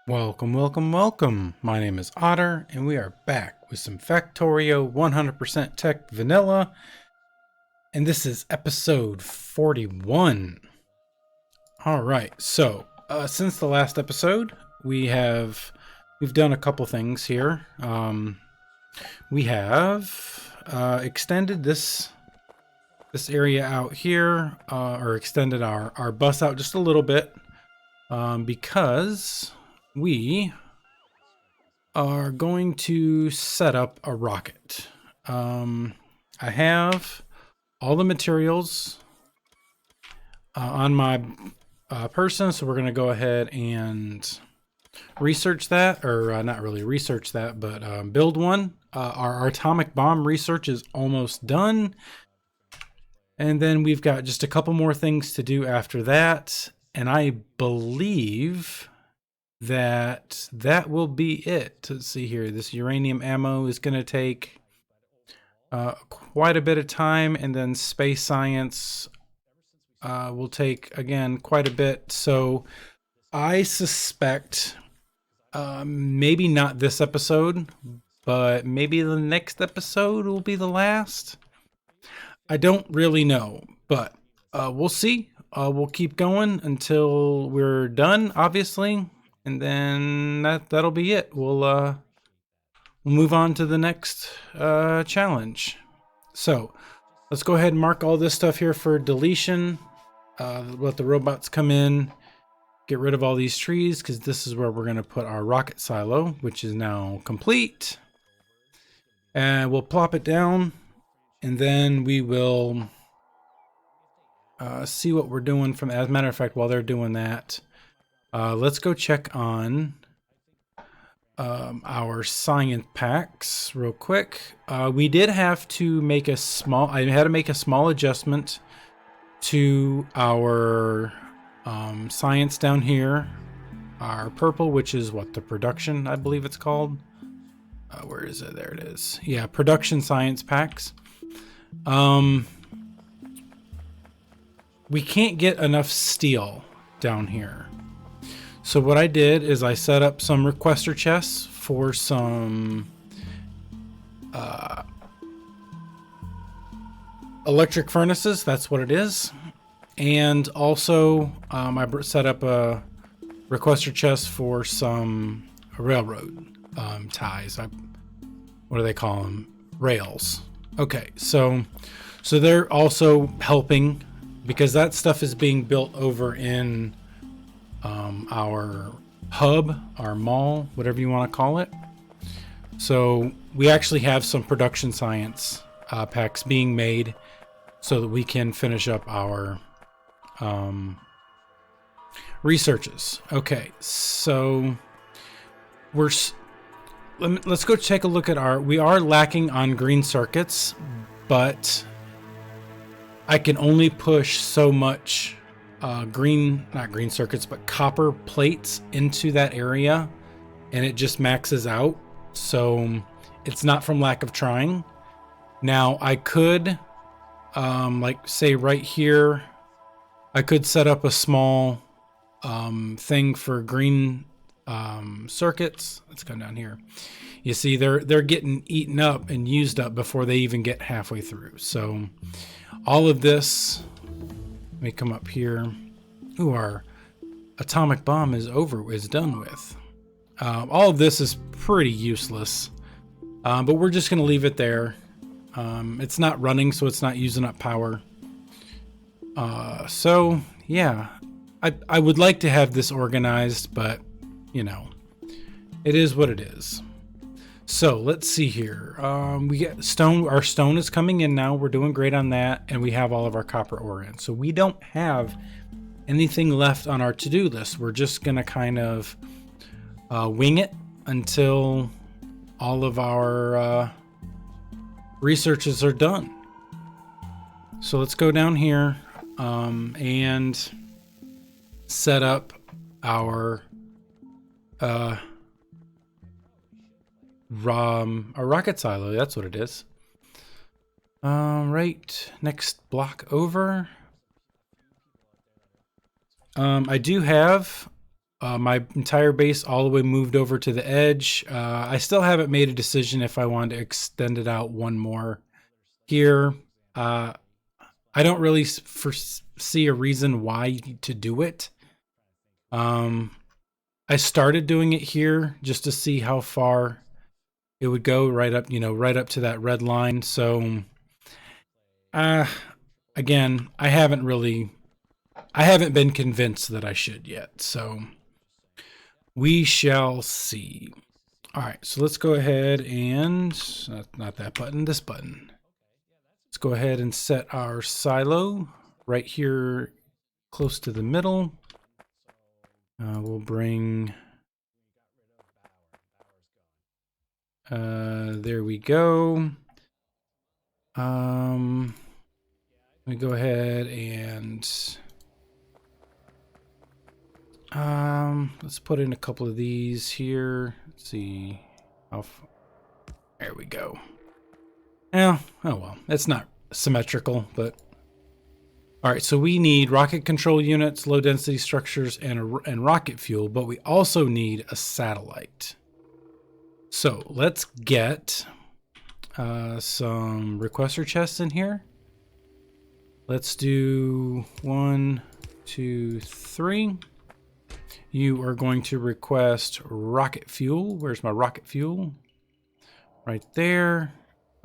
Welcome, welcome, welcome. My name is Otter, and we are back with some Factorio 100% Tech Vanilla. And this is episode 41. Alright, so since the last episode, we've done a couple things here. We have extended this area out here, or extended our bus out just a little bit, because we are going to set up a rocket. I have all the materials on my person, so we're going to go ahead and research that, or not really research that, but build one. Our atomic bomb research is almost done, and then we've got just a couple more things to do after that, and I believe that will be it. Let's see here. This uranium ammo is going to take quite a bit of time, and then space science will take, again, quite a bit. So I suspect maybe not this episode, but maybe the next episode will be the last. I don't really know, but we'll see. We'll keep going until we're done, obviously. And then that'll be it. We'll move on to the next challenge. So let's go ahead and mark all this stuff here for deletion. Let the robots come in, get rid of all these trees, because this is where we're going to put our rocket silo, which is now complete. And we'll plop it down, and then we will see what we're doing from. As a matter of fact, while they're doing that, let's go check on our science packs real quick. We did have to make I had to make a small adjustment to our science down here. Our purple, which is what, the production, I believe it's called. Where is it? There it is. Yeah, production science packs. We can't get enough steel down here. So what I did is I set up some requester chests for some electric furnaces. That's what it is. And also I set up a requester chest for some railroad ties. What do they call them? Rails. Okay, so they're also helping, because that stuff is being built over in our hub, our mall, whatever you want to call it. So we actually have some production science packs being made so that we can finish up our researches. Okay, so let's go take a look at we are lacking on green circuits, but I can only push so much not green circuits, but copper plates into that area, and it just maxes out. So it's not from lack of trying. Now I could, like say right here, I could set up a small thing for green circuits. Let's go down here. You see, they're getting eaten up and used up before they even get halfway through. So all of this, let me come up here. Ooh, our atomic bomb is done with. All of this is pretty useless, but we're just going to leave it there. It's not running, so it's not using up power. So yeah, I would like to have this organized, but you know, it is what it is. So let's see here. We get stone. Our stone is coming in now. We're doing great on that, and we have all of our copper ore in. So we don't have anything left on our to-do list. We're just gonna kind of wing it until all of our researches are done. So let's go down here and set up our a rocket silo. That's what it is. Right next block over. I do have my entire base all the way moved over to the edge. I still haven't made a decision if I want to extend it out one more here. I don't really foresee a reason why to do it. I started doing it here just to see how far it would go, right up, right up to that red line. So, again, I haven't been convinced that I should yet. So we shall see. All right, so let's go ahead and not that button, this button. Let's go ahead and set our silo right here close to the middle. We'll bring, there we go. Let me go ahead and let's put in a couple of these here. Let's see how there we go. Yeah, oh well, it's not symmetrical, but all right, so we need rocket control units, low density structures, and rocket fuel, but we also need a satellite. So let's get some requester chests in here. Let's do 1, 2, 3. You are going to request rocket fuel. Where's my rocket fuel? Right there.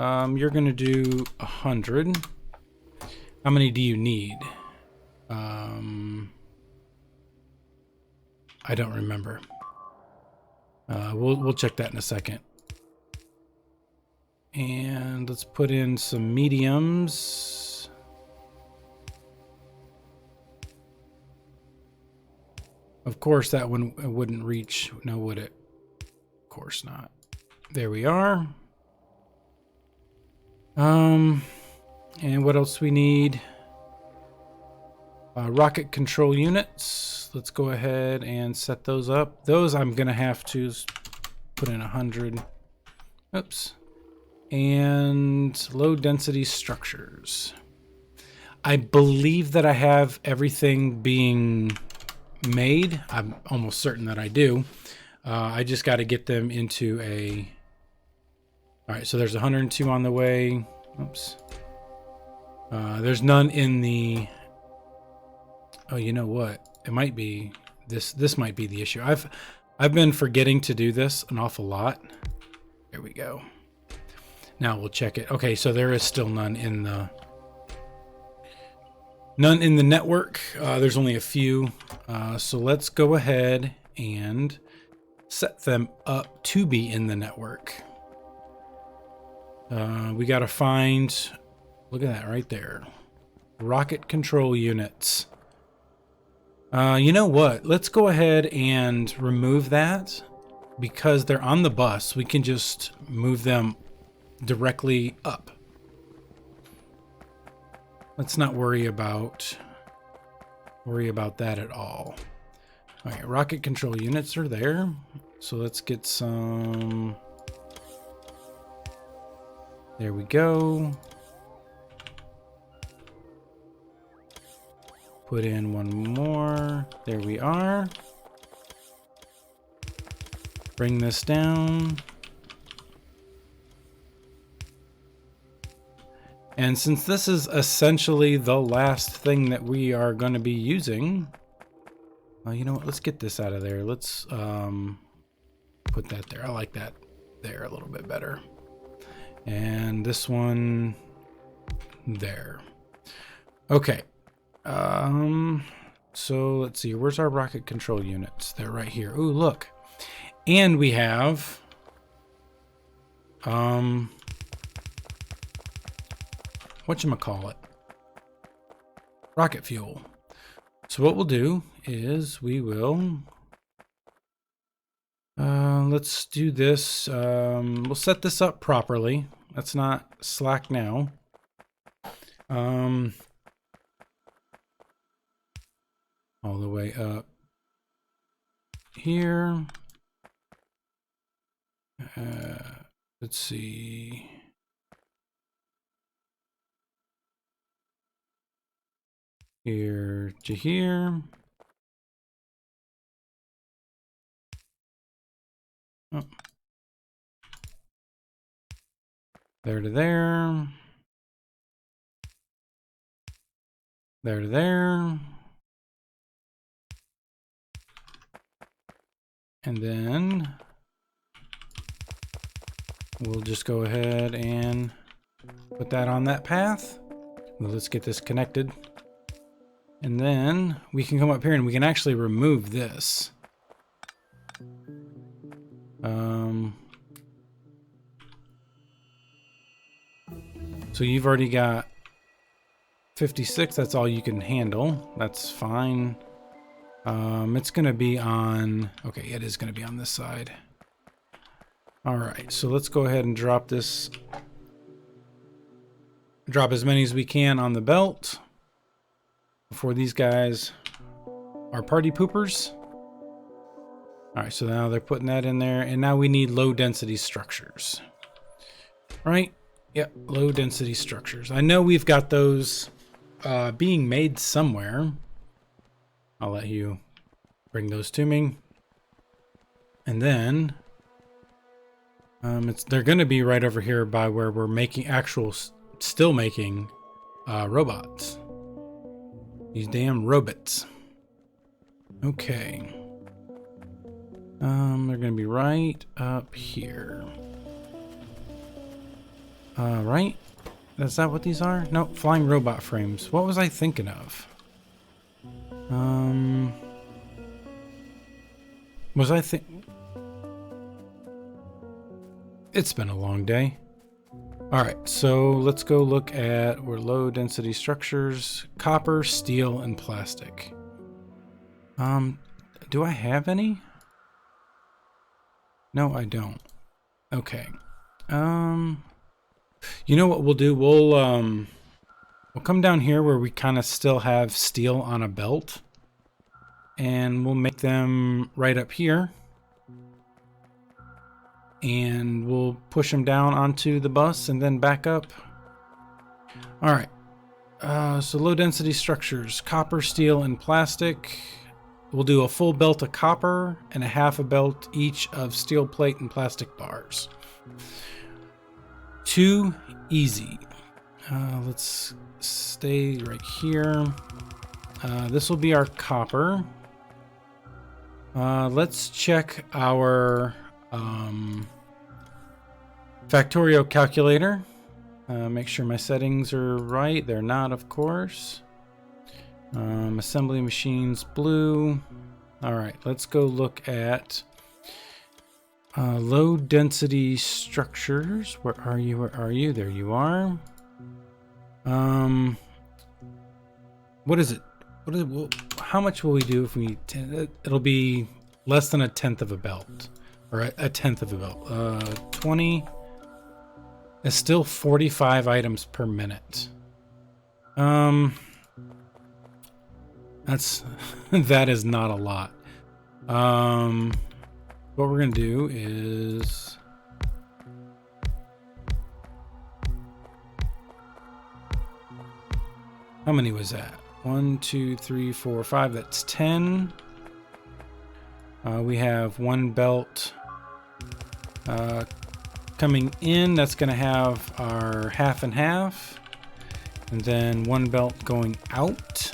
You're going to do 100. How many do you need? I don't remember. We'll check that in a second. And let's put in some mediums. Of course, that one wouldn't reach. No, would it? Of course not. There we are. And what else we need? Rocket control units. Let's go ahead and set those up. Those I'm gonna have to put in 100. Oops. And low density structures. I believe that I have everything being made. I'm almost certain that I do. I just got to get them into a... All right, so there's 102 on the way. Oops. There's none in the... Oh, you know what? It might be this might be the issue. I've been forgetting to do this an awful lot. There we go. Now we'll check it. Okay, so there is still none in the network. There's only a few. So let's go ahead and set them up to be in the network. We got to find, look at that right there. Rocket control units. You know what? Let's go ahead and remove that because they're on the bus. We can just move them directly up. Let's not worry about that at all. All right, rocket control units are there. So let's get some. There we go. Put in one more. There we are. Bring this down. And since this is essentially the last thing that we are going to be using, you know what? Let's get this out of there. Let's put that there. I like that there a little bit better. And this one there. Okay. So let's see. Where's our rocket control units? They're right here. Ooh, look. And we have whatchamacallit? Rocket fuel. So what we'll do is we will let's do this. We'll set this up properly. Let's not slack now. All the way up here. Let's see. Here to here. Oh. There to there. There to there. And then we'll just go ahead and put that on that path. Well, let's get this connected. And then we can come up here and we can actually remove this. So you've already got 56. That's all you can handle. That's fine. It's going to be on... Okay, it is going to be on this side. All right, so let's go ahead and drop this. Drop as many as we can on the belt before these guys are party poopers. All right, so now they're putting that in there, and now we need low density structures. Right? Yep, low density structures. I know we've got those being made somewhere. I'll let you bring those to me. And then they're going to be right over here by where we're making still making robots. These damn robots. Okay. They're going to be right up here. Right? Is that what these are? Nope, flying robot frames. What was I thinking of? Was I It's been a long day. Alright, so let's go look at where low density structures, copper, steel, and plastic. Do I have any? No, I don't. Okay. You know what we'll do? We'll come down here where we kind of still have steel on a belt. And we'll make them right up here. And we'll push them down onto the bus and then back up. Alright. So low density structures, copper, steel, and plastic. We'll do a full belt of copper and a half a belt each of steel plate and plastic bars. Too easy. Let's stay right here. This will be our copper. Let's check our Factorio calculator. Make sure my settings are right. They're not, of course. Assembly machines, blue. All right, let's go look at low density structures. Where are you? Where are you? There you are. What is it? How much will we do if we... It'll be less than a tenth of a belt. Or a tenth of a belt. 20... It's still 45 items per minute. That's... that is not a lot. What we're gonna do is... How many was that? 1, 2, 3, 4, 5. That's 10. We have one belt coming in. That's going to have our half and half. And then one belt going out.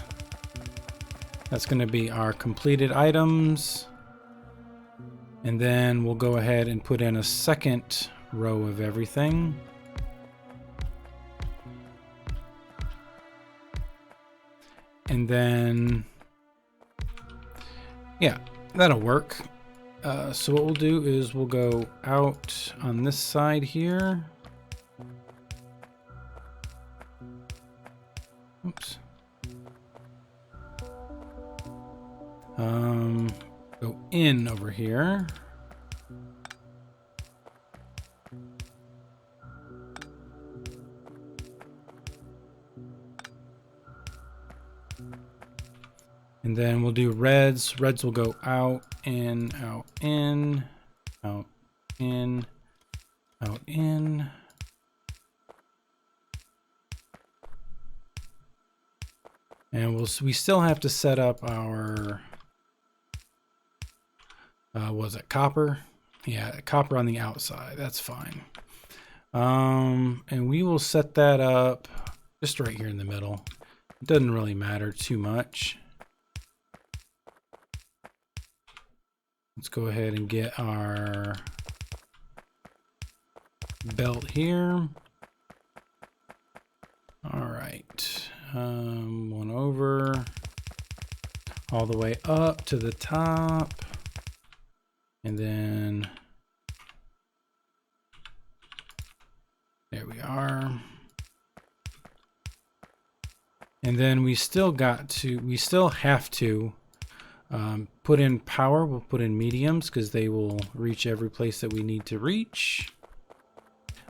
That's going to be our completed items. And then we'll go ahead and put in a second row of everything. And then, yeah, that'll work. So what we'll do is we'll go out on this side here. Oops. Go in over here. And then we'll do reds. Reds will go out, in, out, in, out, in, out, in. And we still have to set up our, was it copper? Yeah, copper on the outside. That's fine. And we will set that up just right here in the middle. It doesn't really matter too much. Let's go ahead and get our belt here. All right. One over all the way up to the top. And then there we are. And then we still have to put in power. We'll put in mediums because they will reach every place that we need to reach.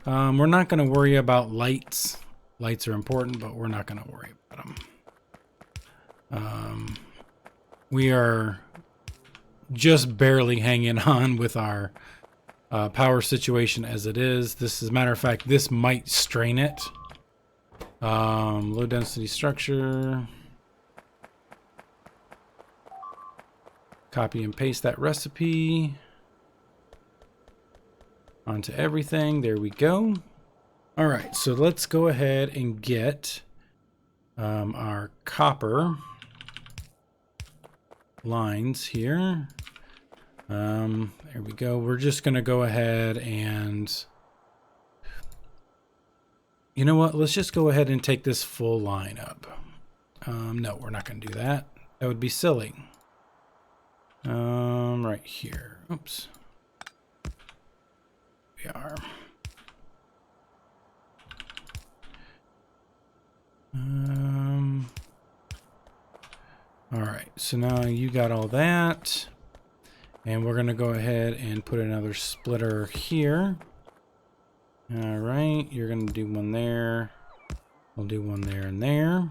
We're not going to worry about lights. Lights are important, but we're not going to worry about them. We are just barely hanging on with our power situation as it is. This is, a matter of fact, this might strain it. Low density structure. Copy and paste that recipe onto everything. There we go. All right, so let's go ahead and get our copper lines here. There we go. We're just going to go ahead and, you know what? Let's just go ahead and take this full line up. No, we're not going to do that. That would be silly. Right here. Oops. We are. All right. So now you got all that. And we're going to go ahead and put another splitter here. All right. You're going to do one there. We'll do one there and there.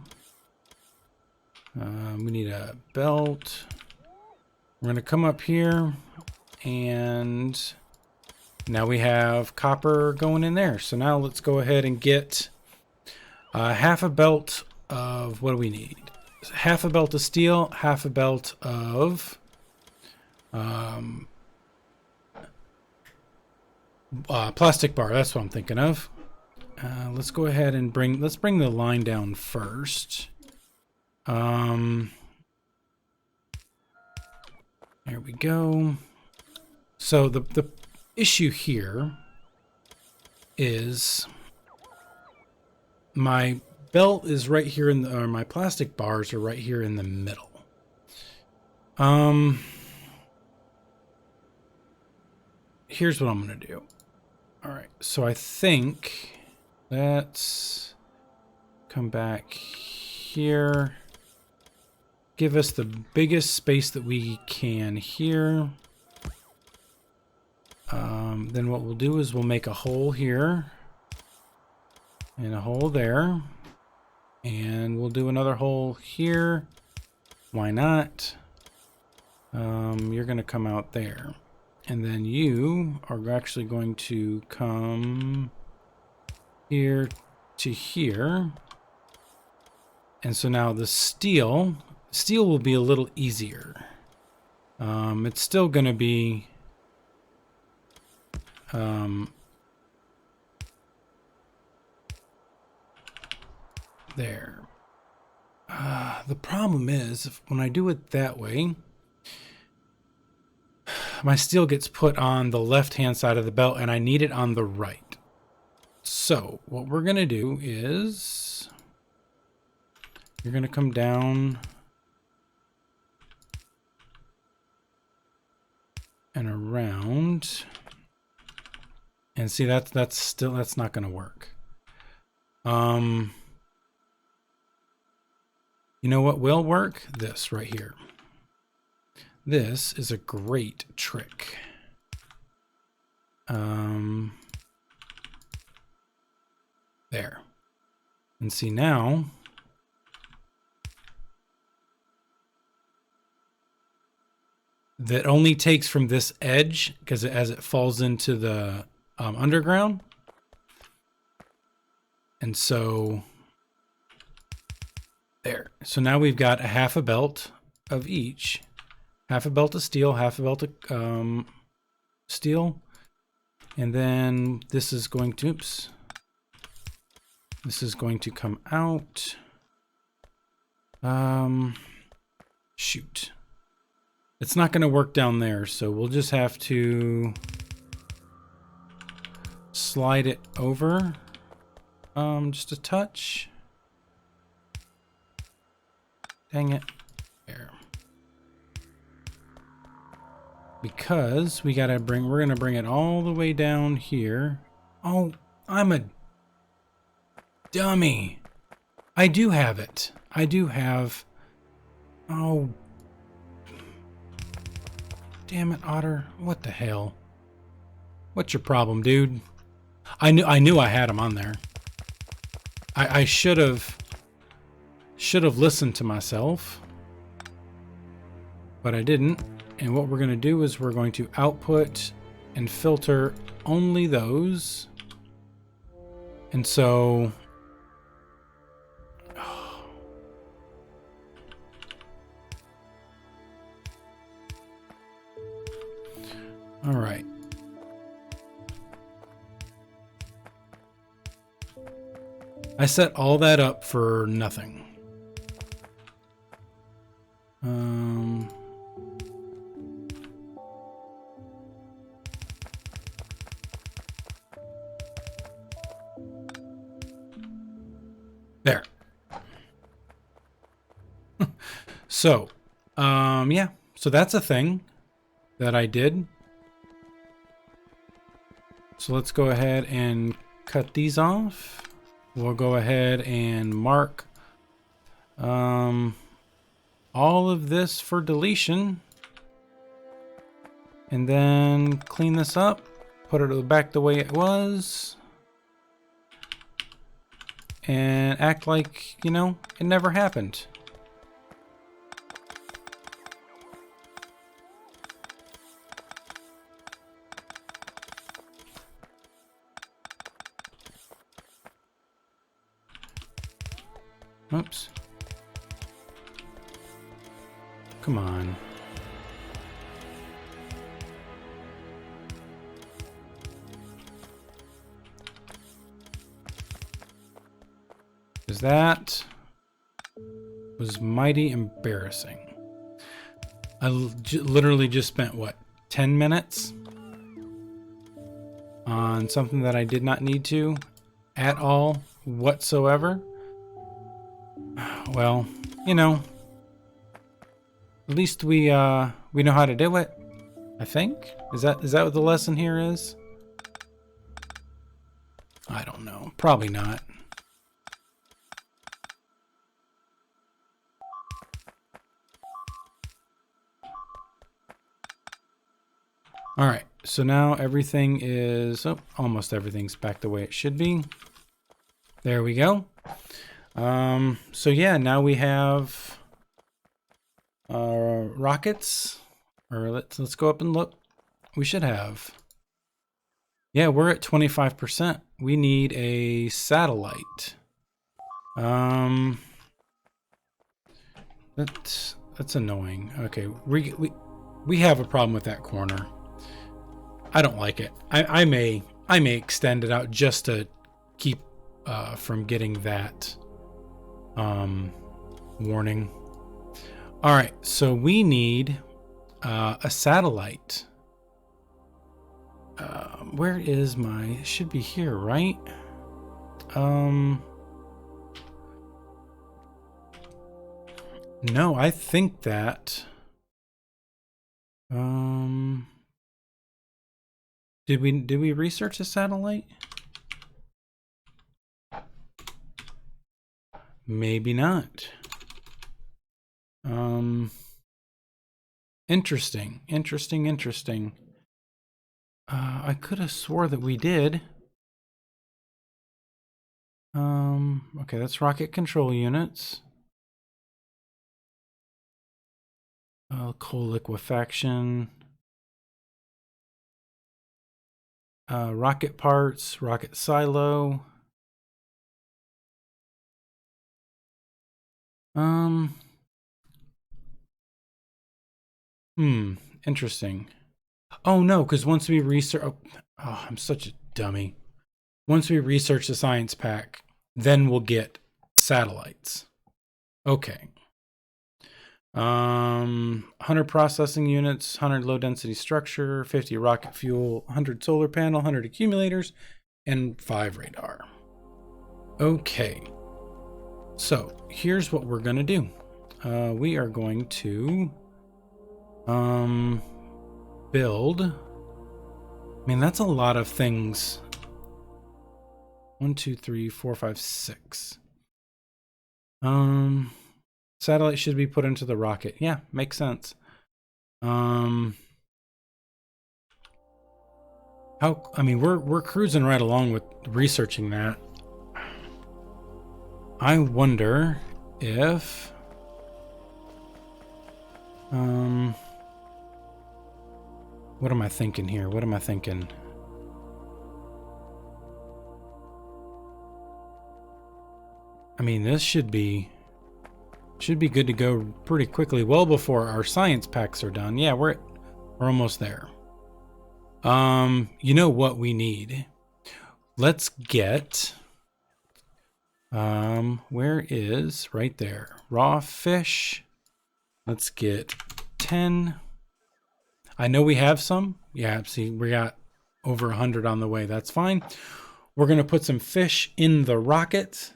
We need a belt. We're going to come up here, and now we have copper going in there. So now let's go ahead and get half a belt of, what do we need? Half a belt of steel, half a belt of plastic bar. That's what I'm thinking of. Let's go ahead and bring the line down first. There we go. So the issue here is my belt is right here in the, or my plastic bars are right here in the middle. Here's what I'm going to do. All right. So I think let's come back here. Give us the biggest space that we can here. Then what we'll do is we'll make a hole here and a hole there, and we'll do another hole here. Why not? You're going to come out there, and then you are actually going to come here to here. And so now the steel will be a little easier. It's still going to be there. The problem is when I do it that way, my steel gets put on the left-hand side of the belt, and I need it on the right. So what we're going to do is you're going to come down and around, and see that's not going to work. You know what will work? This right here. This is a great trick. There. And see now, that only takes from this edge, because as it falls into the underground. And so there. So now we've got a half a belt of each. Half a belt of steel, half a belt of steel. And then this is going to, oops. This is going to come out. Shoot. It's not going to work down there, so we'll just have to slide it over just a touch. Dang it. There. Because we're going to bring it all the way down here. Oh, I'm a dummy. I do have it. I do have, oh, damn it, Otter. What the hell? What's your problem, dude? I knew I had him on there. I should have listened to myself, but I didn't. And what we're going to do is we're going to output and filter only those. And so all right. I set all that up for nothing. There. So, yeah. So that's a thing that I did. So let's go ahead and cut these off. We'll go ahead and mark all of this for deletion. And then clean this up. Put it back the way it was. And act like, you know, it never happened. Oops. Come on. Because that was mighty embarrassing. I literally just spent, what, 10 minutes on something that I did not need to at all whatsoever. Well, you know, at least we know how to do it, I think. Is that what the lesson here is? I don't know. Probably not. All right, so now everything is, oh, almost everything's back the way it should be. There we go. So yeah, now we have rockets. Or let's go up and look. We should have. Yeah, we're at 25%. We need a satellite. That's annoying. Okay, we have a problem with that corner. I don't like it. I may extend it out just to keep from getting that warning. All right, so we need a satellite. Where is my? It should be here, right? No, I think that. Did we research a satellite? Maybe not. Interesting. I could have swore that we did. Okay, that's rocket control units. Coal liquefaction. Rocket parts, rocket silo. Interesting. Oh no, because once we research, I'm such a dummy. Once we research the science pack, then we'll get satellites. Okay. 100 processing units, 100 low density structure, 50 rocket fuel, 100 solar panel, 100 accumulators, and 5 radar. Okay. So here's what we're gonna do. We are going to build. I mean, that's a lot of things. 1, 2, 3, 4, 5, 6. Satellite should be put into the rocket. Yeah, makes sense. I mean, we're cruising right along with researching that. I wonder if what am I thinking here? What am I thinking? I mean, this should be good to go pretty quickly, well before our science packs are done. Yeah, we're almost there. You know what we need? Let's get where is right there? Raw fish. Let's get 10. I know we have some. Yeah, see, we got over 100 on the way. That's fine. We're going to put some fish in the rocket.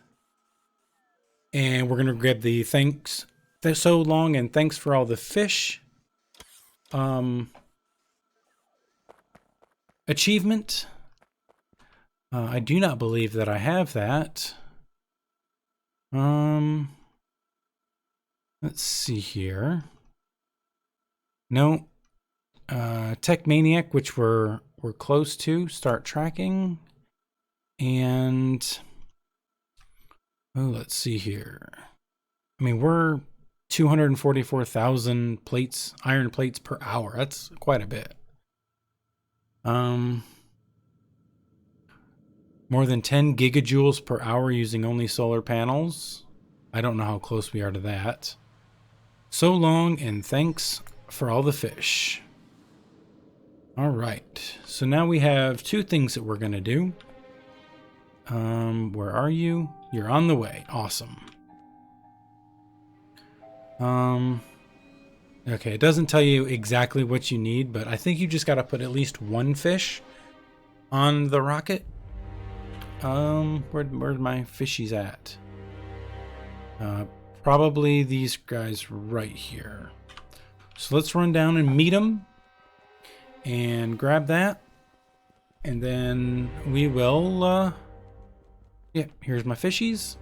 And we're going to grab the thanks so long and thanks for all the fish achievement. I do not believe that I have that. Let's see here. No. Tech Maniac, which we're close to. Start tracking. And oh, let's see here. I mean, we're 244,000 plates, iron plates per hour. That's quite a bit. More than 10 gigajoules per hour using only solar panels. I don't know how close we are to that. So long, and thanks for all the fish. All right. So now we have 2 things that we're going to do. Where are you? You're on the way. Awesome. Okay, it doesn't tell you exactly what you need, but I think you just got to put at least 1 fish on the rocket. Where's my fishies at? Probably these guys right here. So let's run down and meet them and grab that. And then we will, yeah, here's my fishies.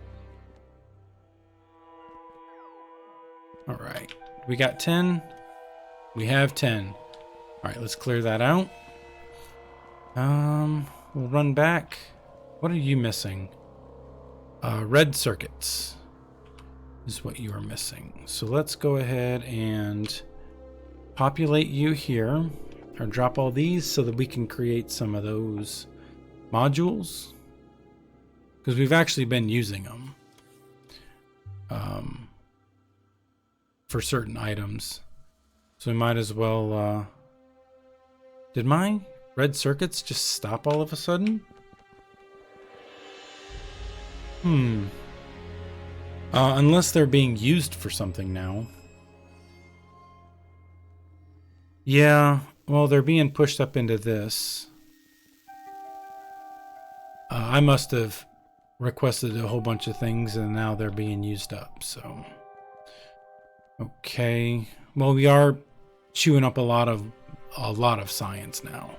All right, we got 10. We have 10. All right, let's clear that out. We'll run back. What are you missing? Red circuits is what you are missing. So let's go ahead and populate you here, or drop all these so that we can create some of those modules, because we've actually been using them for certain items. So we might as well, did my red circuits just stop all of a sudden? Unless they're being used for something now. Yeah, well, they're being pushed up into this. I must have requested a whole bunch of things and now they're being used up, so. Okay. Well, we are chewing up a lot of science now.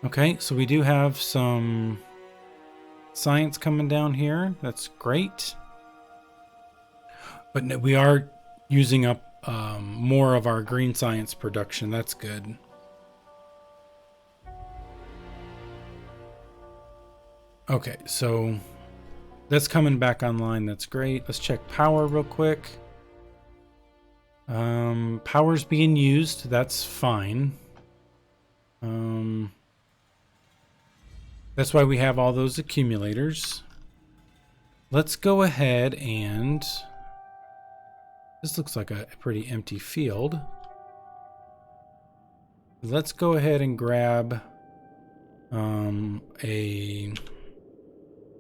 Okay, so we do have some science coming down here. That's great. But we are using up more of our green science production. That's good. Okay, so that's coming back online. That's great. Let's check power real quick. Power's being used. That's fine. That's why we have all those accumulators. Let's go ahead and... This looks like a pretty empty field. Let's go ahead and grab a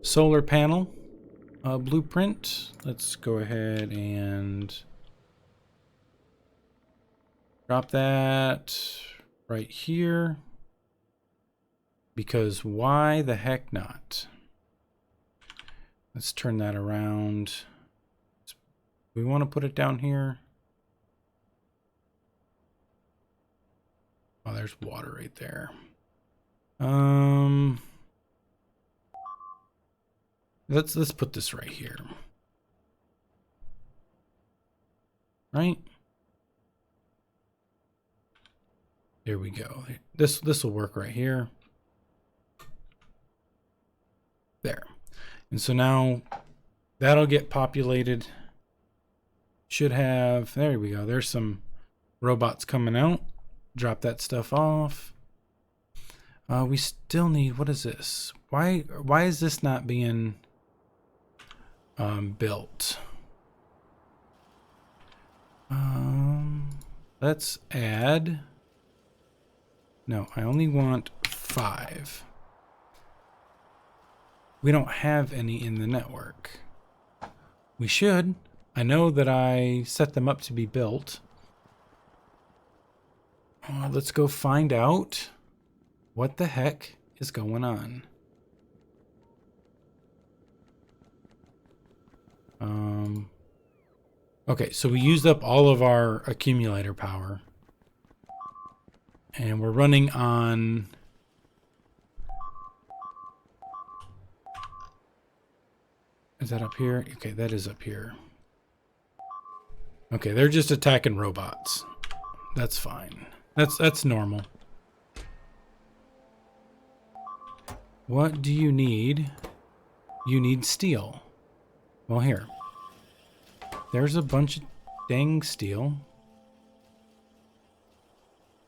solar panel blueprint. Let's go ahead and drop that right here. Because why the heck not? Let's turn that around. We want to put it down here. Oh, there's water right there. Let's put this right here. Right? There we go. This will work right here. There. And so now that'll get populated. Should have, there we go. There's some robots coming out. Drop that stuff off. We still need, what is this? Why is this not being built? Let's add, no, I only want 5. We don't have any in the network. We should. I know that I set them up to be built. Let's go find out what the heck is going on. Okay, so we used up all of our accumulator power. And we're running on... Is that up here? Okay, that is up here. Okay, they're just attacking robots. That's fine. That's normal. What do you need? You need steel. Well, here. There's a bunch of dang steel.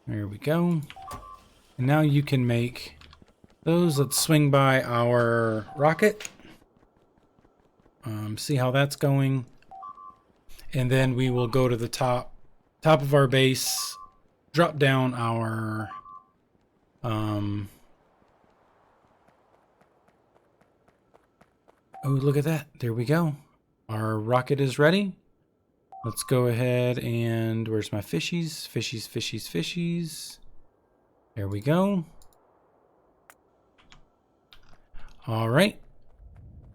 There we go. And now you can make those. Let's swing by our rocket. See how that's going. And then we will go to the top of our base, drop down our oh, look at that. There we go. Our rocket is ready. Let's go ahead and where's my fishies? Fishies, fishies, fishies. There we go. All right.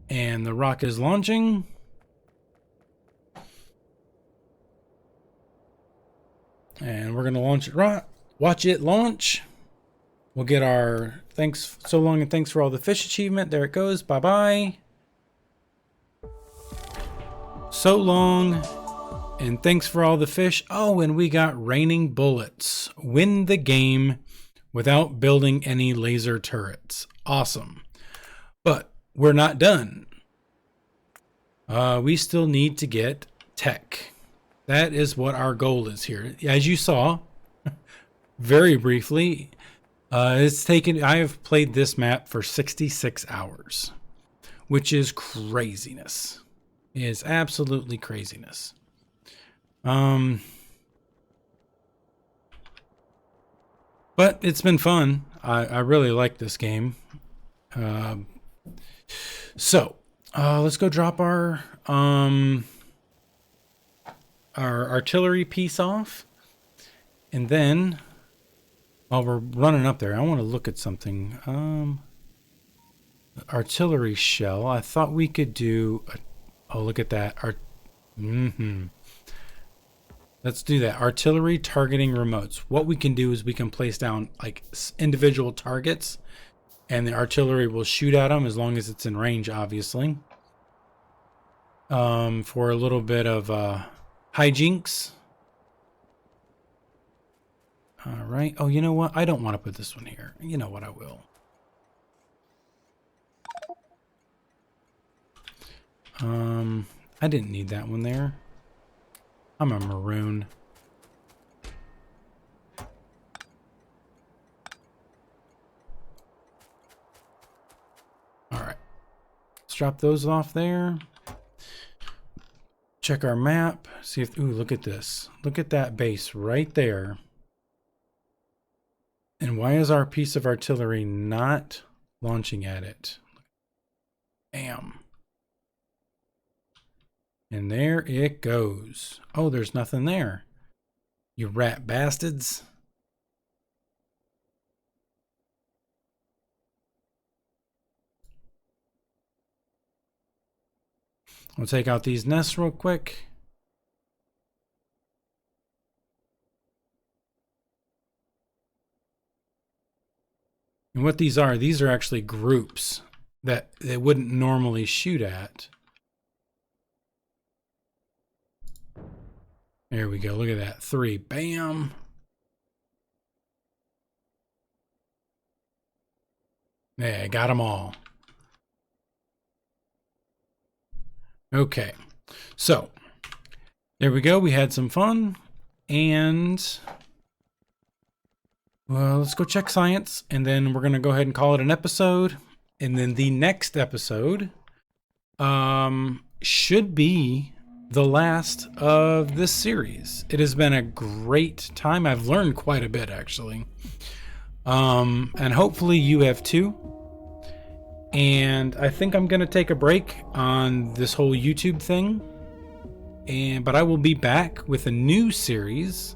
And the rocket is launching. And we're going to launch it right. Watch it launch. We'll get our thanks so long and thanks for all the fish achievement. There it goes. Bye-bye. So long and thanks for all the fish. Oh, and we got raining bullets. Win the game without building any laser turrets. Awesome. But we're not done. We still need to get tech. That is what our goal is here. As you saw, very briefly, I have played this map for 66 hours, which is craziness. It is absolutely craziness. But it's been fun. I really like this game. So let's go drop our artillery piece off. And then while we're running up there, I want to look at something. Artillery shell. I thought we could do oh, look at that. Let's do that. Artillery targeting remotes. What we can do is we can place down like individual targets and the artillery will shoot at them as long as it's in range, obviously. For a little bit of hijinks. All right. Oh, you know what? I don't want to put this one here. You know what? I will. I didn't need that one there. I'm a maroon. All right. Let's drop those off there. Check our map. See if, ooh, look at this. Look at that base right there. And why is our piece of artillery not launching at it? Bam. And there it goes. Oh, there's nothing there. You rat bastards. We'll take out these nests real quick. And what these are actually groups that they wouldn't normally shoot at. There we go. Look at that. 3. Bam. Yeah, got them all. Okay. So, there we go. We had some fun. And, well, let's go check science. And then we're going to go ahead and call it an episode. And then the next episode should be the last of this series. It has been a great time. I've learned quite a bit, actually. And hopefully you have too. And I think I'm going to take a break on this whole YouTube thing. But I will be back with a new series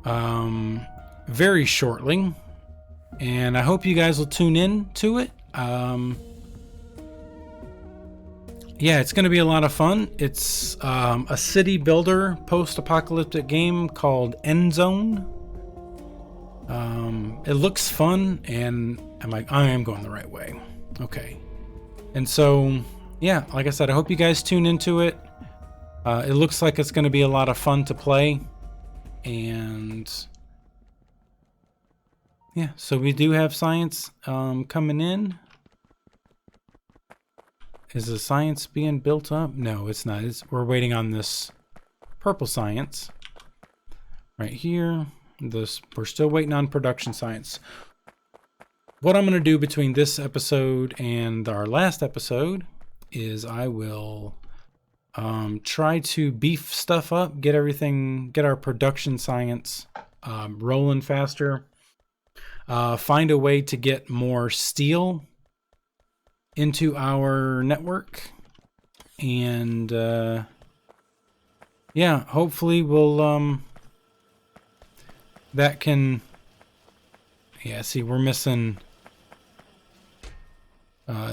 very shortly. And I hope you guys will tune in to it. Yeah, it's going to be a lot of fun. It's a city builder post-apocalyptic game called End Zone. It looks fun, and I'm like, I am going the right way. Okay. And so, yeah, like I said, I hope you guys tune into it. It looks like it's going to be a lot of fun to play. And yeah, so we do have science coming in. Is the science being built up? No, it's not. We're waiting on this purple science right here. We're still waiting on production science. What I'm going to do between this episode and our last episode is I will try to beef stuff up, get our production science rolling faster, find a way to get more steel into our network, and yeah, hopefully we'll that can, yeah, see, we're missing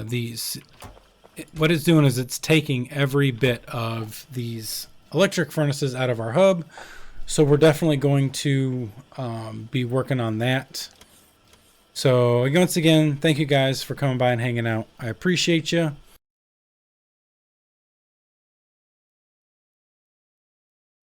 these. What it's doing is it's taking every bit of these electric furnaces out of our hub, so we're definitely going to be working on that. So once again, thank you guys for coming by and hanging out. I appreciate you.